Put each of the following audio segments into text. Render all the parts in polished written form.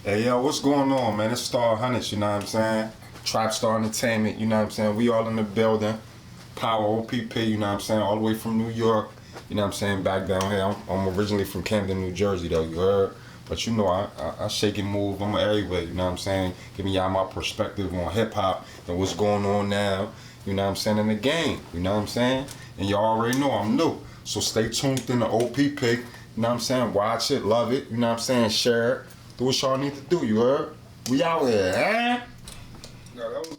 Hey, yo, what's going on, man? It's Starhunnitz, you know what I'm saying? Trap Star Entertainment, you know what I'm saying? We all in the building. Power OPP, you know what I'm saying? All the way from New York, you know what I'm saying? Back down here. I'm originally from Camden, New Jersey, though, you heard? But you know, I shake and move. I'm everywhere, you know what I'm saying? Giving y'all my perspective on hip-hop and what's going on now, you know what I'm saying, in the game, you know what I'm saying? And y'all already know I'm new. So stay tuned in the OPP, you know what I'm saying? Watch it, love it, you know what I'm saying? Share it. Do what y'all need to do, you heard? We out here, eh? No, that was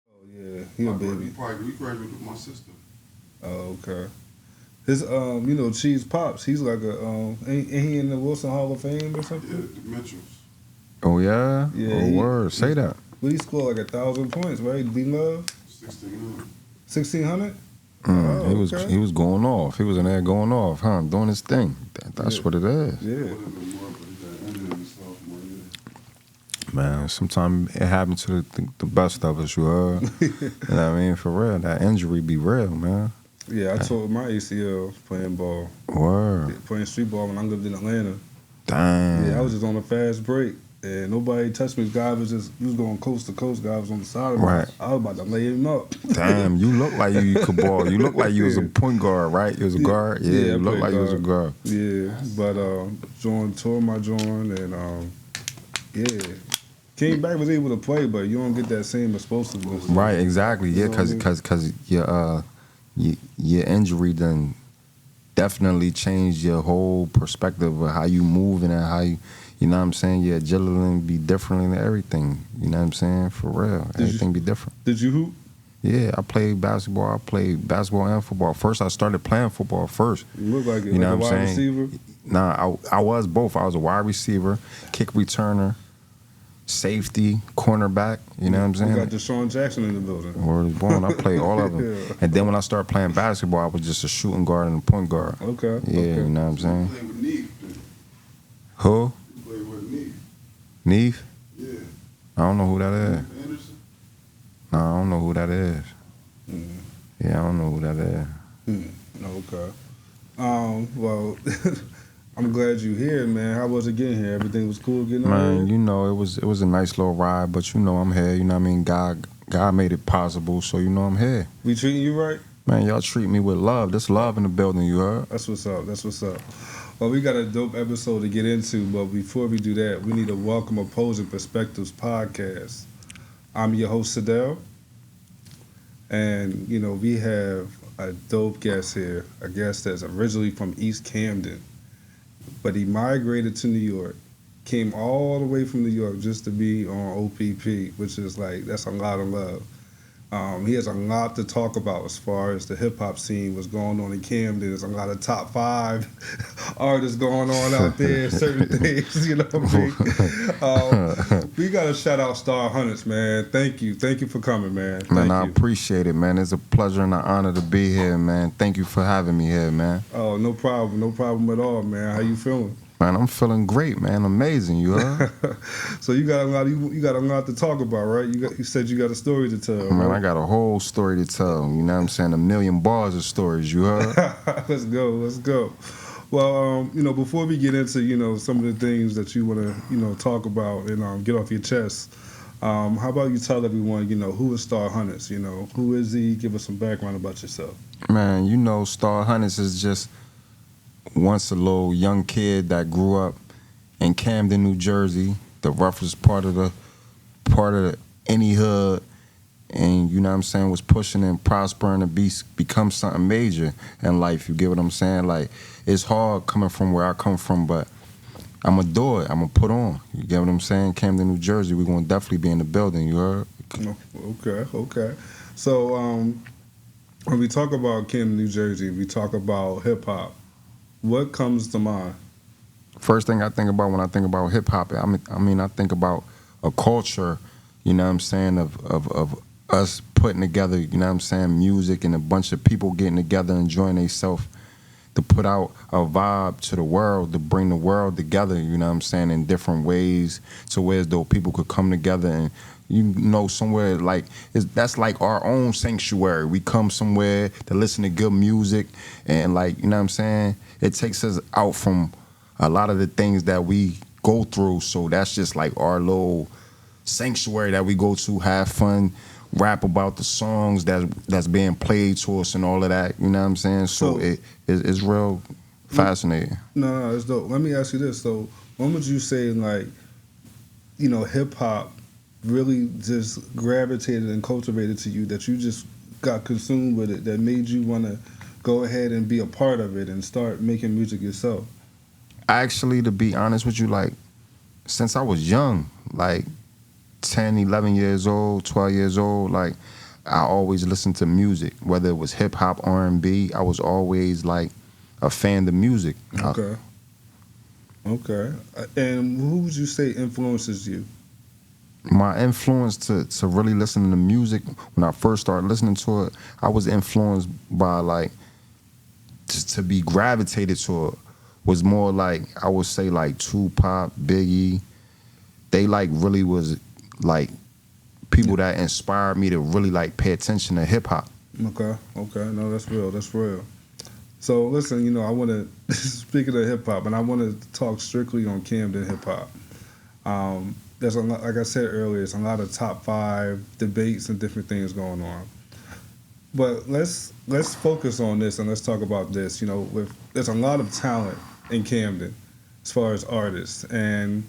Oh yeah, he a baby. We graduated with my sister. Oh okay. His Cheese Pops. He's like a ain't he in the Wilson Hall of Fame or Yeah, something? the Mitchells. Oh yeah? Yeah, Oh word. Say that. Well, he scored like 1,000 points, right? D Love, 1600. 1,600. He was going off. He was in there going off, huh? Doing his thing. That's what it is. Yeah. Would have been more, but he got injured in his sophomore year. Man, sometimes it happens to the best of us, you heard? You know what I mean? For real. That injury be real, man. Yeah, I tore my ACL playing ball, Word. playing street ball when I lived in Atlanta. Damn. Yeah, I was just on a fast break. And nobody touched me. Guy was going coast to coast. Guy was on the side of me. Right. I was about to lay him up. Damn, you look like you could ball. You look like you was a point guard, right? You was a guard? Yeah, I you look played like you was a guard. Yeah, but tore my joint and yeah. Came back, was able to play, but you don't get that same explosiveness. Right, exactly. Yeah, You know what I mean? cause your injury done definitely changed your whole perspective of how you move and how you know what I'm saying, your agility be different and everything. You know what I'm saying? For real. Everything be different. Did you hoop? Yeah, I played basketball. I played basketball and football. First, I started playing football first. You look like it. You know like what a I'm wide saying? receiver? Nah, I was both. I was a wide receiver, kick returner, safety, cornerback. You know what I'm saying? You got Deshaun Jackson in the building. Word is born. I played all of them. Yeah. And then when I started playing basketball, I was just a shooting guard and a point guard. Okay. Yeah, okay. you know what I'm saying? Playing with Neve, then. Who? You played with Neve. Neve? Yeah. I don't know who that is. Anderson. Nah, I don't know who that is. Mm. Yeah, I don't know who that is. Okay. Well, I'm glad you're here, man. How was it getting here? Everything was cool getting Man, over? you know, it was a nice little ride, but you know I'm here. You know what I mean? God made it possible, so you know I'm here. We treating you right? Man, y'all treat me with love. There's love in the building, you heard? That's what's up. That's what's up. Well, we got a dope episode to get into, but before we do that, we need to welcome Opposing Perspectives podcast. I'm your host, Sedale, and, we have a dope guest here, a guest that's originally from East Camden, but he migrated to New York, came all the way from New York just to be on OPP, which is that's a lot of love. He has a lot to talk about as far as the hip-hop scene, what's going on in Camden. There's a lot of top 5 artists going on out there, certain things, you know what I mean? We got to shout out Starhunnitz, man. Thank you. Thank you for coming, man. Man, Thank I you. appreciate it, man. It's a pleasure and an honor to be here, man. Thank you for having me here, man. Oh, no problem. No problem at all, man. How you feeling? Man, I'm feeling great, man. Amazing, you heard? So you got a lot to talk about, right? You said you got a story to tell. Man, right? I got a whole story to tell. You know what I'm saying? 1,000,000 bars of stories, you heard? Let's go. Well, before we get into, some of the things that you want to, talk about and get off your chest, how about you tell everyone, who is Starhunnitz? Who is he? Give us some background about yourself. Man, Starhunnitz is just once a little young kid that grew up in Camden, New Jersey, the roughest part of any hood, and you know what I'm saying, was pushing and prospering to become something major in life. You get what I'm saying? Like, it's hard coming from where I come from, but I'm gonna do it. I'm gonna put on. You get what I'm saying? Camden, New Jersey, we're gonna definitely be in the building. You heard? Okay. So when we talk about Camden, New Jersey, we talk about hip hop. What comes to mind? First thing I think about when I think about hip hop, I think about a culture, you know what I'm saying, of us putting together, you know what I'm saying, music and a bunch of people getting together, enjoying themselves to put out a vibe to the world, to bring the world together, you know what I'm saying, in different ways, to where as though people could come together and, you know, somewhere like, that's like our own sanctuary. We come somewhere to listen to good music and, like, you know what I'm saying, it takes us out from a lot of the things that we go through. So that's just like our little sanctuary that we go to, have fun, rap about the songs that's being played to us and all of that, you know what I'm saying? So it's real fascinating. No, it's dope. Let me ask you this. So when would you say, like, you know, hip-hop really just gravitated and cultivated to you, that you just got consumed with it, that made you want to go ahead and be a part of it and start making music yourself? Actually, to be honest with you, like, since I was young, like 10, 11 years old, 12 years old, like, I always listened to music, whether it was hip-hop, R&B. I was always, like, a fan of music. Okay. And who would you say influences you? My influence to really listen to music, when I first started listening to it, I was influenced by, like, to be gravitated to it, was more like, I would say, like, Tupac, Biggie. They, like, really was, like, people that inspired me to really, like, pay attention to hip-hop. Okay. No, that's real. So, listen, you know, I want to, speaking of hip-hop, and I want to talk strictly on Camden hip-hop. There's a lot, like I said earlier, there's a lot of top 5 debates and different things going on. But let's focus on this and let's talk about this. You know, there's a lot of talent in Camden as far as artists, and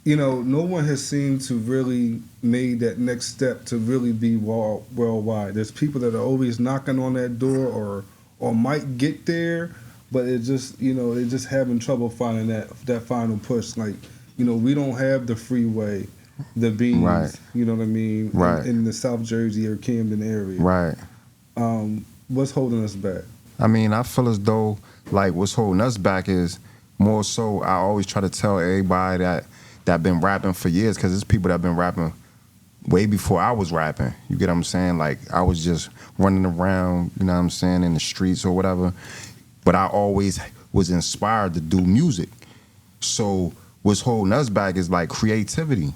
you know, no one has seemed to really made that next step to really be worldwide. There's people that are always knocking on that door or might get there, but it just, you know, they're just having trouble finding that final push. Like, you know, we don't have the freeway, the beans, Right. you know what I mean, Right. in the South Jersey or Camden area. Right. What's holding us back? I mean, I feel as though, like, what's holding us back is more so, I always try to tell everybody that been rapping for years, because there's people that been rapping way before I was rapping. You get what I'm saying? Like, I was just running around, you know what I'm saying, in the streets or whatever. But I always was inspired to do music. So what's holding us back is, like, creativity.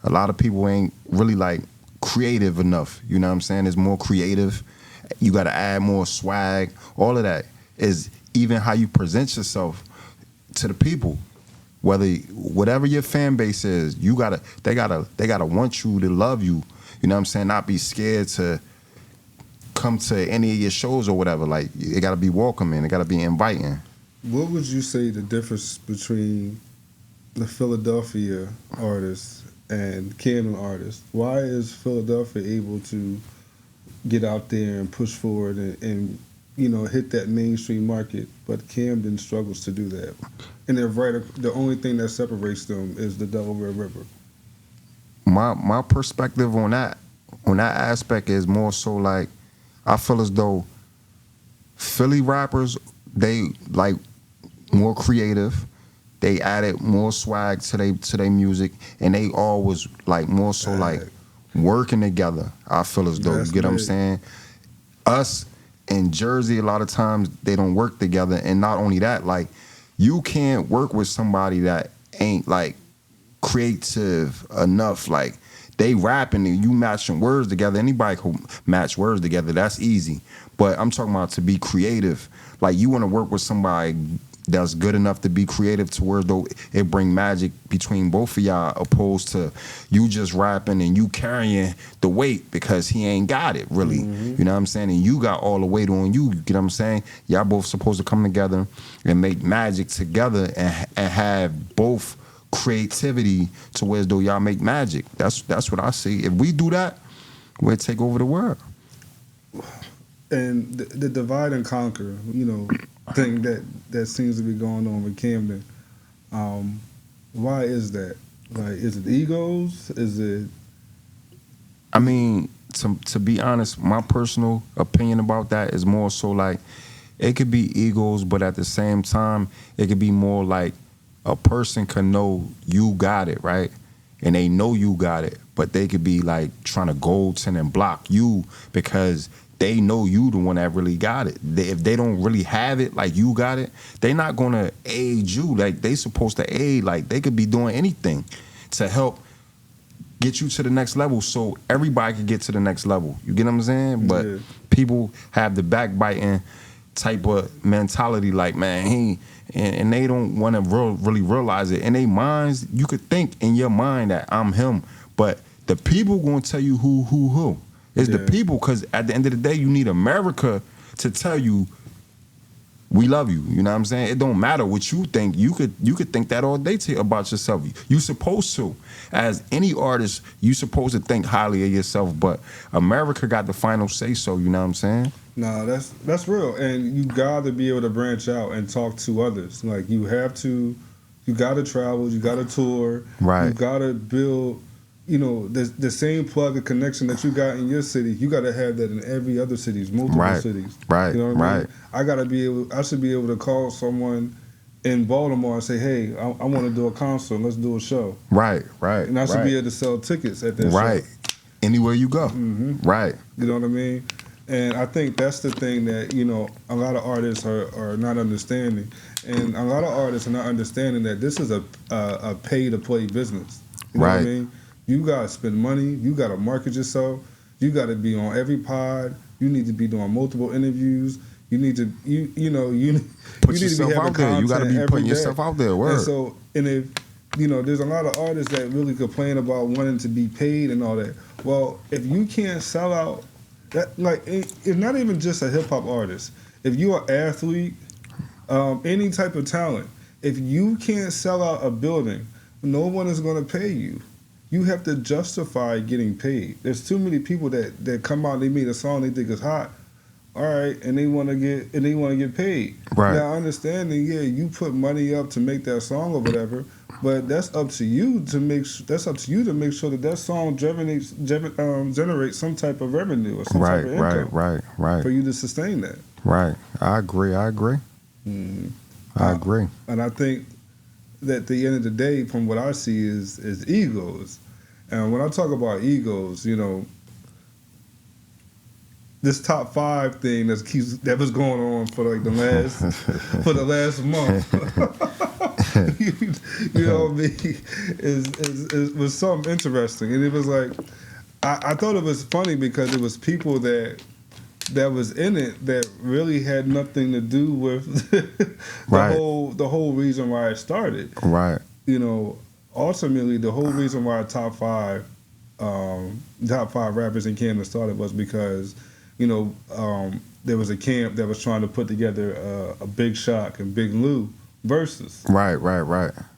A lot of people ain't really, like, creative enough. You know what I'm saying? It's more creative. You got to add more swag. All of that is even how you present yourself to the people. Whatever your fan base is, they gotta want you to love you. You know what I'm saying? Not be scared to come to any of your shows or whatever. Like, it gotta be welcoming. It gotta be inviting. What would you say the difference between the Philadelphia artists and Camden artists? Why is Philadelphia able to get out there and push forward and you know, hit that mainstream market, but Camden struggles to do that? And they're right. The only thing that separates them is the Delaware River. My perspective on that aspect is more so, like, I feel as though Philly rappers, they, like, more creative. They added more swag to their music, and they always, like, more so, like, working together. I feel as though, you get what I'm saying? Us in Jersey, a lot of times they don't work together, and not only that, like, you can't work with somebody that ain't, like, creative enough. Like, they rapping and you matching words together. Anybody can match words together. That's easy. But I'm talking about to be creative. Like, you want to work with somebody that's good enough to be creative to where though it bring magic between both of y'all, opposed to you just rapping and you carrying the weight because he ain't got it really. You know what I'm saying? And you got all the weight on you. You get what I'm saying? Y'all both supposed to come together and make magic together and have both creativity to where though y'all make magic. That's what I see. If we do that, we'll take over the world. And the divide and conquer, you know, thing that seems to be going on with Camden. Why is that? Like, is it egos? Is it? I mean, to be honest, my personal opinion about that is more so like, it could be egos, but at the same time, it could be more like a person can know you got it, right? And they know you got it, but they could be like trying to goaltend and block you because they know you the one that really got it. If they don't really have it like you got it, they not gonna aid you. Like they supposed to aid. Like they could be doing anything to help get you to the next level, so everybody can get to the next level. You get what I'm saying? But Yeah. people have the backbiting type of mentality, like, man, and they don't want to really realize it. In their minds, you could think in your mind that I'm him, but the people gonna tell you who. It's the Yeah. people, because at the end of the day, you need America to tell you we love you. You know what I'm saying? It don't matter what you think. You could think that all day about yourself. You supposed to. As any artist, you supposed to think highly of yourself. But America got the final say so. You know what I'm saying? No, that's real, and you gotta be able to branch out and talk to others. Like you gotta travel, you gotta tour, Right. You gotta build. The same plug of connection that you got in your city, you gotta have that in every other cities, multiple Right. cities. Right. You know what I mean? Right. I should be able to call someone in Baltimore and say, hey, I want to do a concert. Let's do a show. Right. Right. And I should right. be able to sell tickets at that Right. show. Anywhere you go. Mhm. Right. You know what I mean? And I think that's the thing that, a lot of artists are not understanding. And a lot of artists are not understanding that this is a pay-to-play business. You know what I Right. mean? You got to spend money. You got to market yourself. You got to be on every pod. You need to be doing multiple interviews. You need to, you Put need to yourself be having out there. You got to content be every putting day. yourself out there. Word. And so, if there's a lot of artists that really complain about wanting to be paid and all that. Well, if you can't sell out, it's not even just a hip hop artist. If you're an athlete, any type of talent, if you can't sell out a building, no one is going to pay you. You have to justify getting paid. There's too many people that come out, they made a song they think is hot, all right, and they want to get paid. Right. Now, understanding, yeah, you put money up to make that song or whatever, but that's up to you to make sure that song generates some type of revenue or some type of income. Right. For you to sustain that. Right. I agree. Mm. I agree. And I think that at the end of the day, from what I see, is egos. And when I talk about egos, this top 5 thing that was going on for like the last month, you know what I mean, is was something interesting. And it was like, I thought it was funny because it was people that was in it that really had nothing to do with the whole reason why it started. Right. Ultimately the whole reason why top five rappers in Camden started was because there was a camp that was trying to put together a Big Shock and Big Lou versus. Right.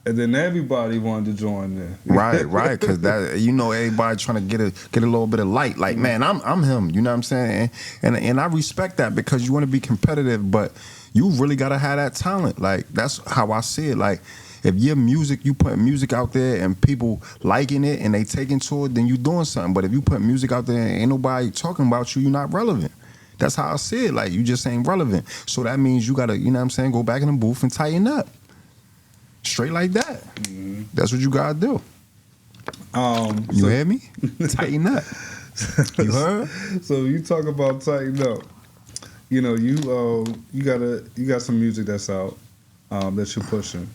And then everybody wanted to join there. Right, because that everybody trying to get a little bit of light. Like, man, I'm him. You know what I'm saying? And I respect that because you want to be competitive, but you really gotta have that talent. Like, that's how I see it. Like, if your music, you put music out there and people liking it and they taking to it, then you doing something. But if you put music out there and ain't nobody talking about you, you're not relevant. That's how I see it. Like, you just ain't relevant. So that means you gotta, go back in the booth and tighten up. Straight like that. Mm-hmm. That's what you gotta do. You hear me? Tighten up. You heard? So you talk about tighten up. You got some music that's out that you're pushing.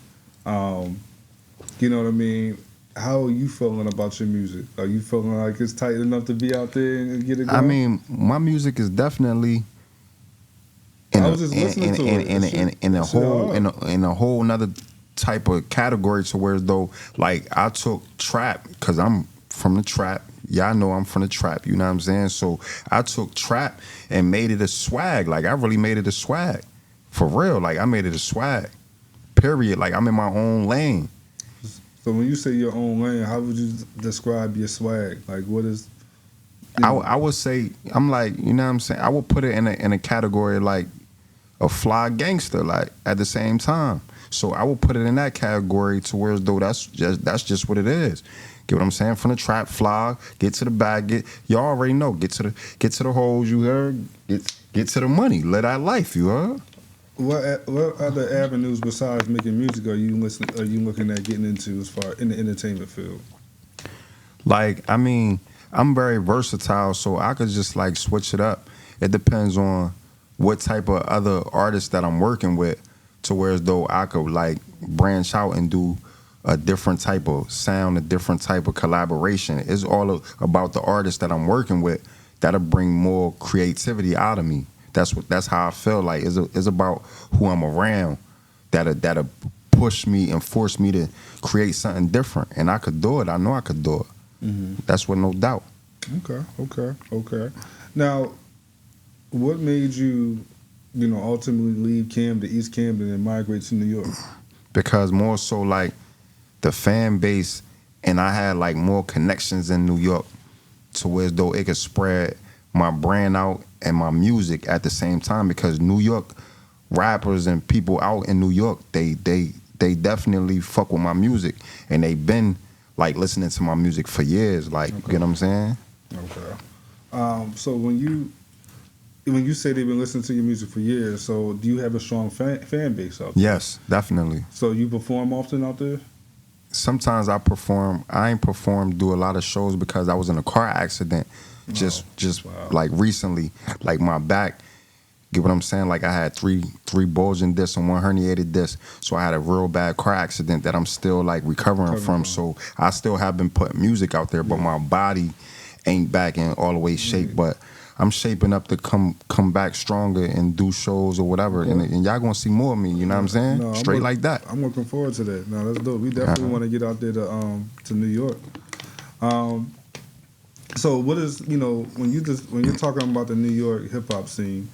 You know what I mean? How are you feeling about your music? Are you feeling like it's tight enough to be out there and get it going? I mean, my music is definitely in a whole nother type of category, to where as though, like, I took trap because I'm from the trap. Y'all know I'm from the trap, you know what I'm saying? So I took trap and made it a swag. Like, I really made it a swag. For real. Like, I made it a swag. Period. Like, I'm in my own lane. So when you say your own lane, how would you describe your swag? Like, what is... I would say, I'm like, you know what I'm saying? I would put it in a category like a fly gangster, like, at the same time. So I would put it in that category, to where as though that's just what it is. Get what I'm saying? From the trap, fly, get to the bag, y'all already know, get to the holes, you heard? Get to the money, live that life, you heard? What other avenues besides making music are you looking at getting into as far in the entertainment field? Like, I mean, I'm very versatile, so I could just like switch it up it depends on what type of other artists that I'm working with, to where as though I could like branch out and do a different type of sound, a different type of collaboration. It's all about the artist that I'm working with that'll bring more creativity out of me. That's how I feel like. It's about who I'm around that'll push me and force me to create something different. And I could do it. I know I could do it. That's with no doubt. Okay. Now, what made you, ultimately leave Camden, East Camden, and migrate to New York? Because more so like the fan base, and I had like more connections in New York, to where as though it could spread my brand out and my music at the same time. Because New York rappers and people out in New York, they definitely fuck with my music, and they've been like listening to my music for years. Like, you get what I'm saying? Okay. So when you say they've been listening to your music for years, so do you have a strong fan base out there? Yes, definitely. So you perform often out there? Sometimes I perform. I ain't performed, do a lot of shows because I was in a car accident just Wow. like recently. Like my back, get what I'm saying? Like I had three bulging discs and one herniated disc. So I had a real bad car accident that I'm still like recovering from. So I still have been putting music out there, but my body ain't back in all the way shape. But I'm shaping up to come back stronger and do shows or whatever. And y'all gonna see more of me, you know what I'm saying? No, Straight like that. I'm looking forward to that. No, that's dope. We definitely want to get out there to New York. So what is, when you're talking about the New York hip hop scene,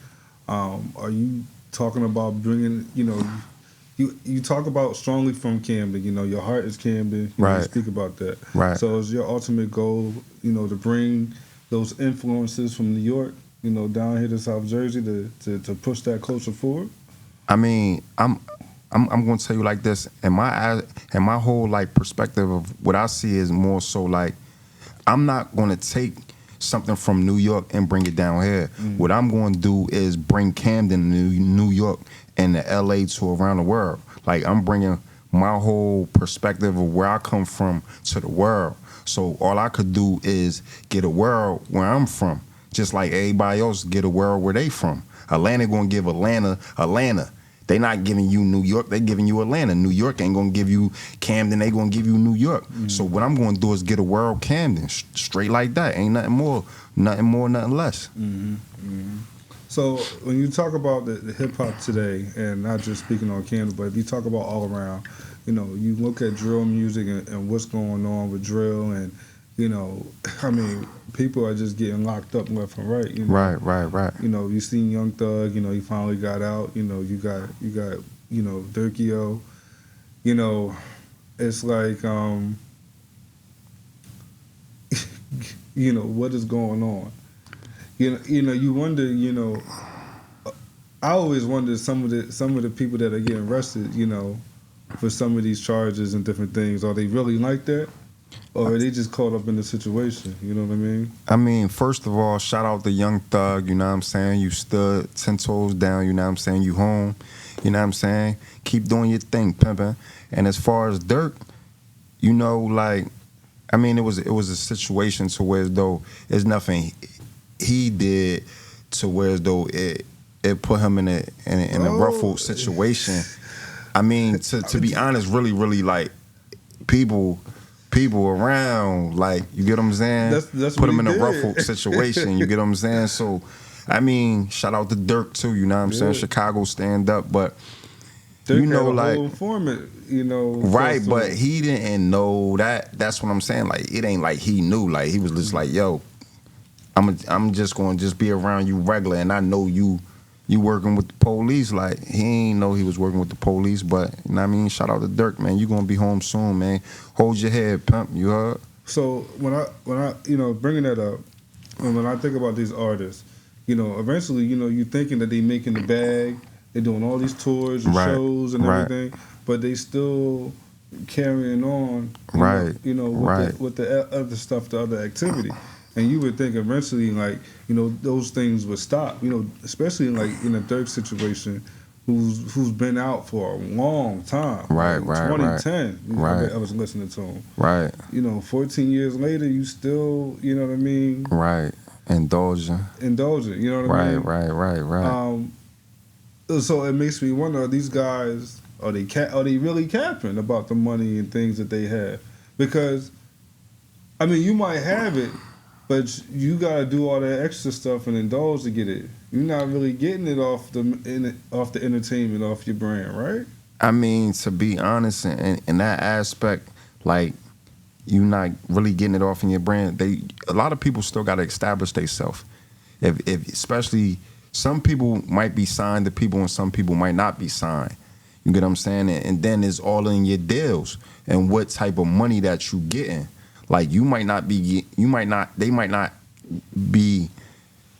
are you talking about bringing, you talk about strongly from Camden, your heart is Camden, Right. you speak about that. Right. So is your ultimate goal, to bring those influences from New York, down here to South Jersey to push that culture forward? I mean, I'm gonna tell you like this, and my whole like perspective of what I see is more so like, I'm not gonna take something from New York and bring it down here. What I'm gonna do is bring Camden to New York and the LA to around the world. Like I'm bringing my whole perspective of where I come from to the world. So all I could do is get a world where I'm from, just like everybody else get a world where they from. Atlanta gonna give Atlanta. They not giving you New York, they giving you Atlanta. New York ain't gonna give you Camden, they gonna give you New York. So what I'm gonna do is get a world Camden, straight like that. Ain't nothing more, nothing less. So when you talk about the hip hop today, and not just speaking on Camden, but if you talk about all around, you look at drill music and what's going on with drill, and people are just getting locked up left and right. Right. You seen Young Thug, he finally got out. You got Derrick. It's like what is going on? You wonder. I always wonder some of the people that are getting arrested. For some of these charges and different things, are they really like that? Or are they just caught up in the situation? You know what I mean? I mean, first of all, shout out to Young Thug, you know what I'm saying? You stood 10 toes down, you know what I'm saying? You home, you know what I'm saying? Keep doing your thing, pimpin'. And as far as Derrick, it was a situation to where as though there's nothing he did to where as though it put him in a ruffled situation. I mean, to be honest, really like people around, like, you get what I'm saying? That's put what him in he a did. ruffled situation, you get what I'm saying? So, I mean, shout out to Derrick too, you know what I'm saying? Chicago stand up, but Derrick had a like whole informant, right, but he didn't know that. That's what I'm saying. Like, it ain't like he knew. Like, he was just like, yo, I'm just gonna just be around you regular, and I know you working with the police. Like, he ain't know he was working with the police, but you know what I mean? Shout out to Derrick, man. You gonna be home soon, man. Hold your head, pimp. You heard? So when I bringing that up, and when I think about these artists, eventually, you thinking that they making the bag, they're doing all these tours and shows and everything, but they still carrying on, with the other stuff, the other activity. And you would think eventually, like, those things would stop. Especially in a Derrick situation, who's been out for a long time. Right, like 2010. I was listening to him. Right. 14 years later, you still, you know what I mean? Right. Indulging. indulgent. You know what I mean? Right. So it makes me wonder: are these guys are they really capping about the money and things that they have? Because I mean, you might have it, but you gotta do all that extra stuff and indulge to get it. You're not really getting it off the entertainment, off your brand, right? I mean, to be honest, in that aspect, like, you not really getting it off in your brand. A lot of people still got to establish themselves. If especially some people might be signed to people and some people might not be signed. You get what I'm saying? And then it's all in your deals and what type of money that you getting. Like, they might not be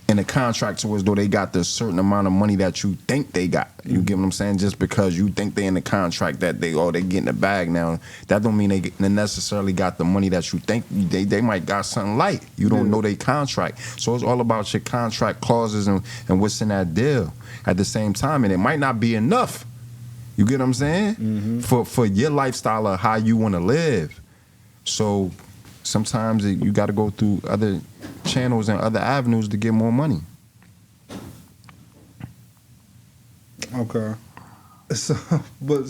in a contract to as though they got the certain amount of money that you think they got. You get what I'm saying? Just because you think they in the contract that they getting the bag now, that don't mean they necessarily got the money that you think. They might got something light. You don't know they contract. So it's all about your contract clauses and what's in that deal at the same time. And it might not be enough. You get what I'm saying? For your lifestyle of how you want to live. So sometimes you got to go through other channels and other avenues to get more money. Okay. But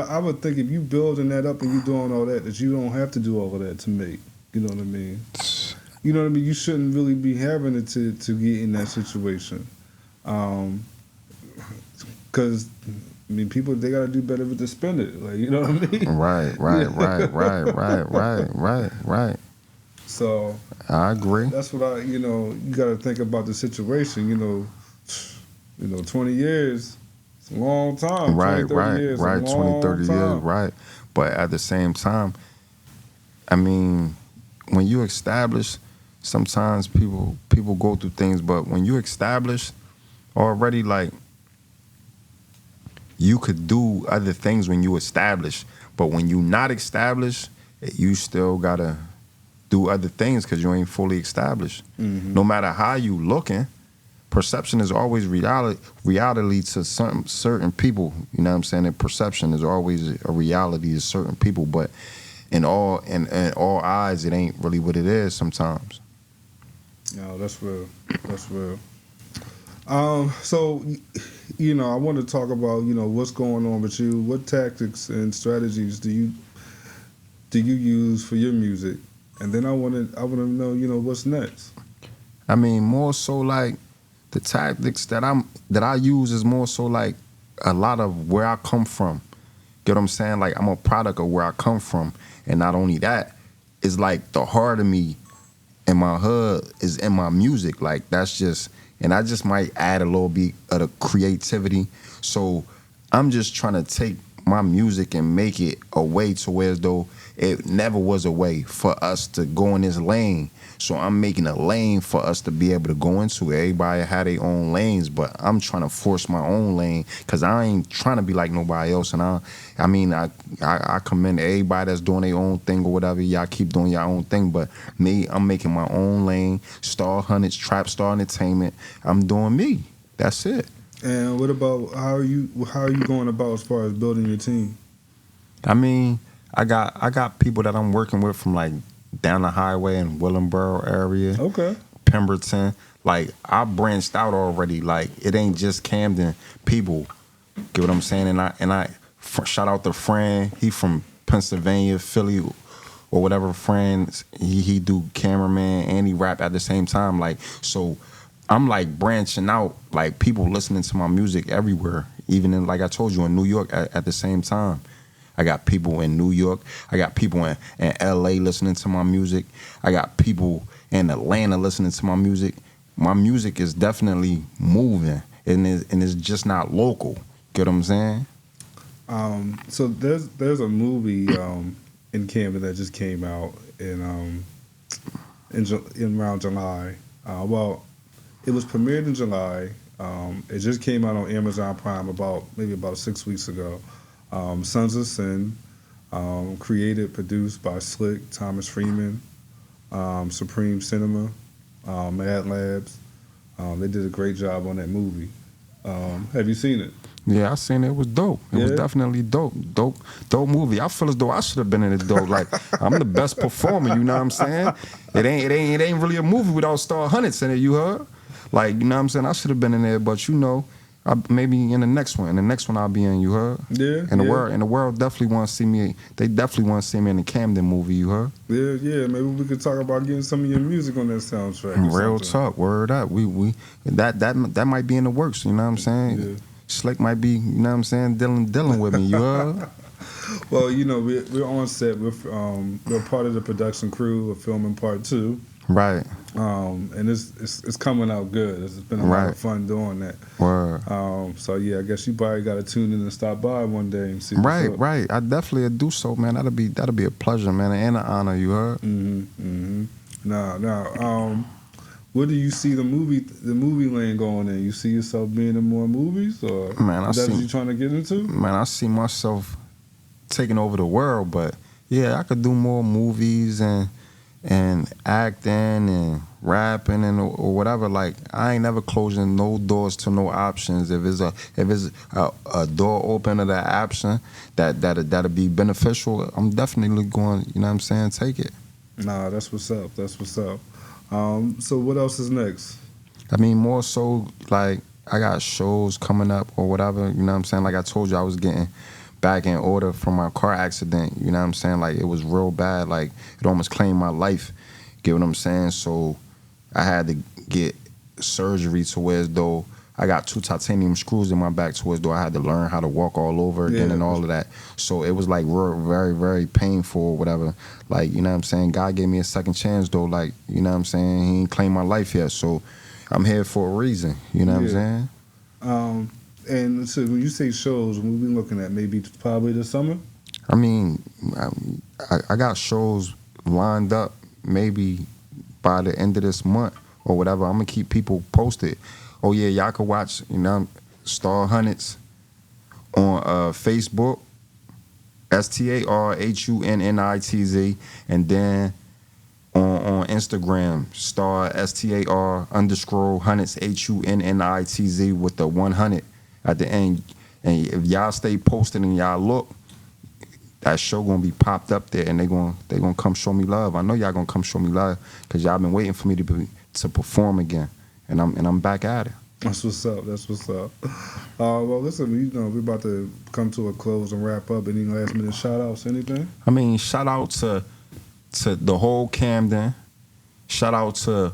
I would think if you building that up and you doing all that you don't have to do all of that to make. You know what I mean? You know what I mean? You shouldn't really be having it to get in that situation. Because I mean, people, they got to do better with to spend it. Like, you know what I mean? Right. So I agree. That's what you got to think about the situation. 20 years, it's a long time. Right. 20, 30 years, right. But at the same time, I mean, when you establish, sometimes people go through things, but when you establish already, like, you could do other things when you establish, but when you not established, you still gotta do other things because you ain't fully established. No matter how you looking, perception is always reality to certain people. You know what I'm saying? And perception is always a reality to certain people, but in all eyes, it ain't really what it is sometimes. No, that's real. That's real. So, I want to talk about, what's going on with you. What tactics and strategies do you use for your music? And then I want to know, what's next. I mean, more so like the tactics that I use is more so like a lot of where I come from. Get what I'm saying? Like, I'm a product of where I come from, and not only that, it's like the heart of me and my hood is in my music. Like, that's just. And I just might add a little bit of the creativity. So I'm just trying to take my music and make it a way to where as though it never was a way for us to go in this lane. So I'm making a lane for us to be able to go into. Everybody had their own lanes, but I'm trying to force my own lane because I ain't trying to be like nobody else. And I commend everybody that's doing their own thing or whatever. Y'all keep doing your own thing, but me, I'm making my own lane. Starhunnitz, Trap Star Entertainment. I'm doing me. That's it. And what about how are you going about as far as building your team? I mean, I got people that I'm working with from like down the highway in Willingboro area. Okay. Pemberton. Like, I branched out already. Like, it ain't just Camden people. Get what I'm saying? And I shout out to Fran. He from Pennsylvania, Philly, or whatever. Fran, he do cameraman and he rap at the same time. Like, so I'm like branching out. Like, people listening to my music everywhere. Even in, like I told you, in New York at the same time. I got people in New York. I got people in LA listening to my music. I got people in Atlanta listening to my music. My music is definitely moving, and it's just not local. Get what I'm saying? So there's a movie in Camden that just came out in around July. Well, it was premiered in July. It just came out on Amazon Prime maybe about 6 weeks ago. Sons of Sin, created, produced by Slick, Thomas Freeman, Supreme Cinema, Mad Labs. They did a great job on that movie. Have you seen it? Yeah, I seen it. It was dope. It was Yeah? definitely dope. Dope movie. I feel as though I should have been in it though. Like I'm the best performer. You know what I'm saying? It ain't really a movie without Starhunnitz in it. You heard? Like you know what I'm saying? I should have been in there, but you know, maybe in the next one. In the next one I'll be in. You heard? Yeah. And the yeah. world definitely want to see me. They definitely want to see me in the Camden movie. You heard? Yeah. Maybe we could talk about getting some of your music on that soundtrack. or Real something. talk. Word up. We that might be in the works. You know what I'm saying? Yeah. Slick might be. You know what I'm saying? Dealing with me. You heard? Well, you know, we're on set. We're part of the production crew of filming part 2. Right. And it's coming out good. It's been a lot Right. of fun doing that. Word. So yeah, I guess you probably got to tune in and stop by one day and see. What's Right, up. right. I definitely do so, man. That'll be a pleasure, man, and an honor. You heard? Now, where do you see the movie lane going in? You see yourself being in more movies, or Man, that's what you trying to get into? Man, I see myself taking over the world, but yeah, I could do more movies and acting and rapping and or whatever. Like I ain't never closing no doors to no options. If it's a door open to that option that'll be beneficial, I'm definitely going. You know what I'm saying? Take it. Nah, that's what's up. That's what's up. So what else is next? I mean, more so like I got shows coming up or whatever. You know what I'm saying? Like I told you, I was getting back in order from my car accident. You know what I'm saying? Like it was real bad. Like it almost claimed my life. Get what I'm saying? So I had to get surgery to where as though I got 2 titanium screws in my back to where as though I had to learn how to walk all over again and all of that. So it was like very, very painful or whatever. Like, you know what I'm saying? God gave me a second chance though. Like, you know what I'm saying? He ain't claimed my life yet. So I'm here for a reason. You know what I'm saying? And so when you say shows, we've been looking at maybe probably this summer. I mean, I got shows lined up maybe by the end of this month or whatever. I'm gonna keep people posted. Oh yeah, y'all can watch, you know, Starhunnitz on Facebook, StarHunnitz, and then on Instagram, Star_Hunnitz Hunnitz with the 100 at the end. And if y'all stay posted and y'all look, that show gonna be popped up there, and they gonna come show me love. I know y'all gonna come show me love because y'all been waiting for me to perform again, and I'm back at it. That's what's up. That's what's up. Well, listen, we're about to come to a close and wrap up. Any last minute shout outs, anything? I mean, shout out to the whole Camden. Shout out to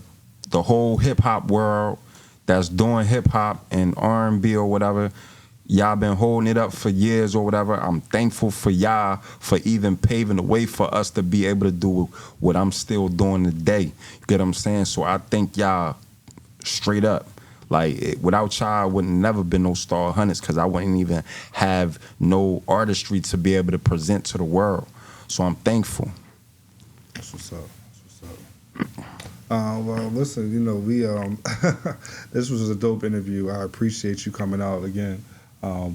the whole hip hop world that's doing hip hop and R&B or whatever. Y'all been holding it up for years or whatever. I'm thankful for y'all for even paving the way for us to be able to do what I'm still doing today. You get what I'm saying? So I thank y'all straight up. Like, without y'all, I wouldn't never been no Starhunnitz because I wouldn't even have no artistry to be able to present to the world. So I'm thankful. That's what's up. That's what's up. Well, listen, you know, we this was a dope interview. I appreciate you coming out again.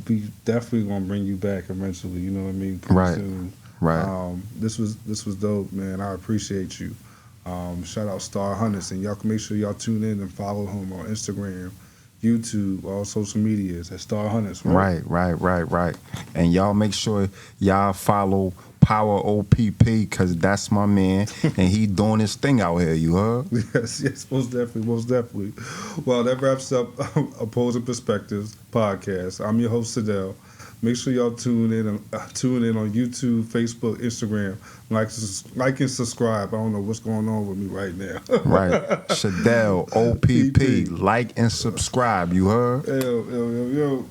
We definitely gonna bring you back eventually. You know what I mean? Pretty Right. soon. Right. This was dope, man. I appreciate you. Shout out Starhunnitz, and y'all can make sure y'all tune in and follow him on Instagram, YouTube, all social medias at Starhunnitz. Right. And y'all make sure y'all follow Power OPP because that's my man, and he doing his thing out here. You heard? Yes, most definitely. Well, that wraps up Opposing Perspectives podcast. I'm your host, Sedale. Make sure y'all tune in on YouTube, Facebook, Instagram. Like and subscribe. I don't know what's going on with me right now. Right. Sedale OPP. Like and subscribe. You heard? Yo.